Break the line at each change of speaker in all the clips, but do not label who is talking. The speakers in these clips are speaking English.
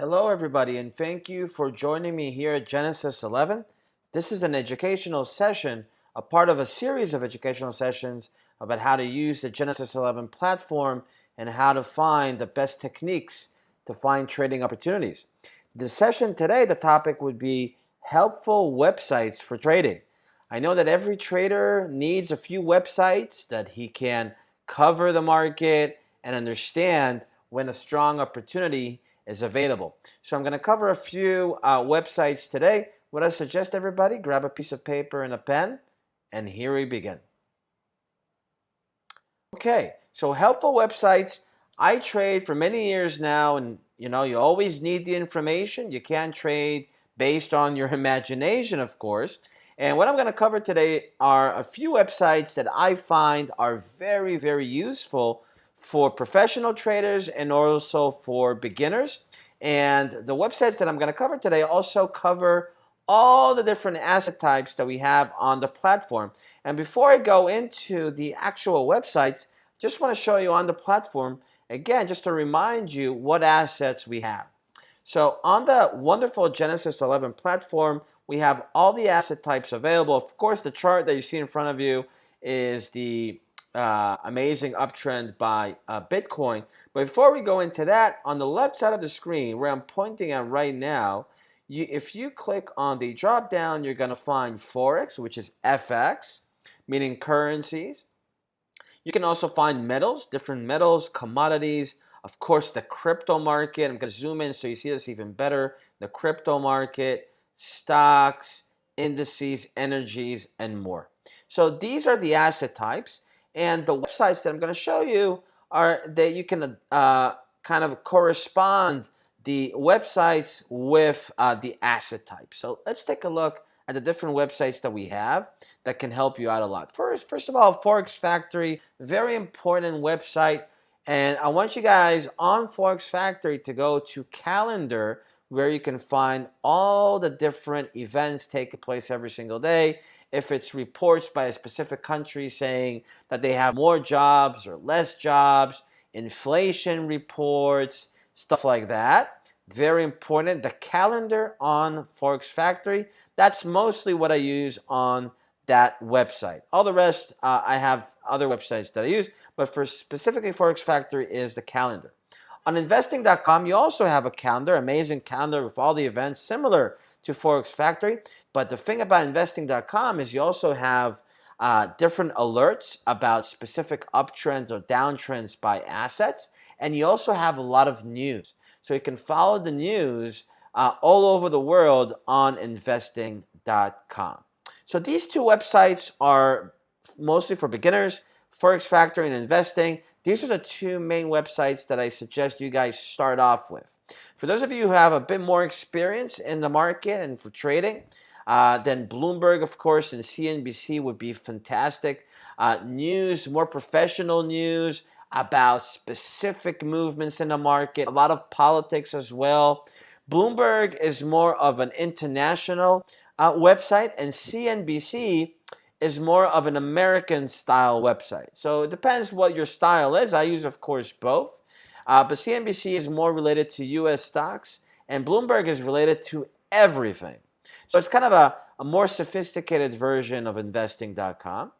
Hello, everybody, and thank you for joining me here at Genesis 11. This is an educational session, a part of a series of educational sessions about how to use the Genesis 11 platform and how to find the best techniques to find trading opportunities. The session today, the topic would be helpful websites for trading. I know that every trader needs a few websites that he can cover the market and understand when a strong opportunity is available. So I'm going to cover a few websites today. What I suggest everybody, grab a piece of paper and a pen, and here we begin. Okay, so helpful websites. I trade for many years now, and you always need the information. You can't trade based on your imagination, of course. And what I'm going to cover today are a few websites that I find are very, very useful for professional traders and also for beginners. And the websites that I'm going to cover today also cover all the different asset types that we have on the platform. And before I go into the actual websites, just want to show you on the platform, again, just to remind you what assets we have. So on the wonderful Genesis 11 platform, we have all the asset types available. Of course, the chart that you see in front of you is the amazing uptrend by Bitcoin. But before we go into that, on the left side of the screen, where I'm pointing at right now, if you click on the drop down, you're going to find Forex, which is FX, meaning currencies. You can also find metals, different metals, commodities, of course, the crypto market. I'm going to zoom in so you see this even better. The crypto market, stocks, indices, energies, and more. So these are the asset types. And the websites that I'm going to show you are that you can kind of correspond the websites with the asset type. So let's take a look at the different websites that we have that can help you out a lot. First of all, Forex Factory, very important website. And I want you guys on Forex Factory to go to calendar, where you can find all the different events taking place every single day. If it's reports by a specific country saying that they have more jobs or less jobs, inflation reports, stuff like that. Very important. The calendar on Forex Factory, that's mostly what I use on that website. All the rest, I have other websites that I use, but for specifically Forex Factory is the calendar. On investing.com, you also have a calendar, amazing calendar with all the events similar to Forex Factory. But the thing about investing.com is you also have different alerts about specific uptrends or downtrends by assets. And you also have a lot of news. So you can follow the news all over the world on investing.com. So these two websites are mostly for beginners, Forex Factory and Investing. These are the two main websites that I suggest you guys start off with. For those of you who have a bit more experience in the market and for trading, then Bloomberg, of course, and CNBC would be fantastic. News, more professional news about specific movements in the market, a lot of politics as well. Bloomberg is more of an international website, and CNBC is more of an American style website. So it depends what your style is. I use, of course, both. But CNBC is more related to US stocks, and Bloomberg is related to everything. So it's kind of a more sophisticated version of investing.com.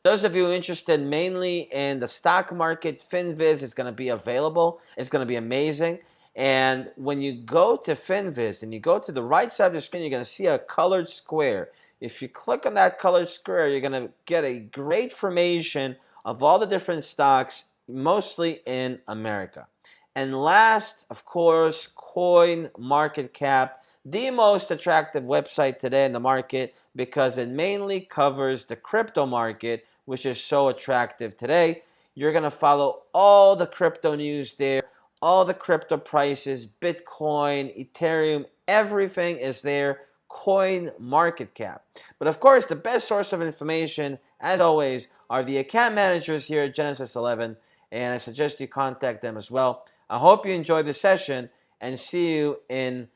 Those of you interested mainly in the stock market, FinViz is going to be available. It's going to be amazing. And when you go to FinViz and you go to the right side of the screen, you're going to see a colored square. If you click on that colored square, you're going to get a great formation of all the different stocks, mostly in America. And last, of course, CoinMarketCap, the most attractive website today in the market because it mainly covers the crypto market, which is so attractive today. You're going to follow all the crypto news there, all the crypto prices, Bitcoin, Ethereum, everything is there. CoinMarketCap. But of course, the best source of information, as always, are the account managers here at Genesis 11, and I suggest you contact them as well. I hope you enjoyed this session and see you in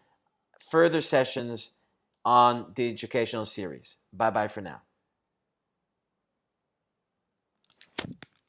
further sessions on the educational series. Bye-bye for now.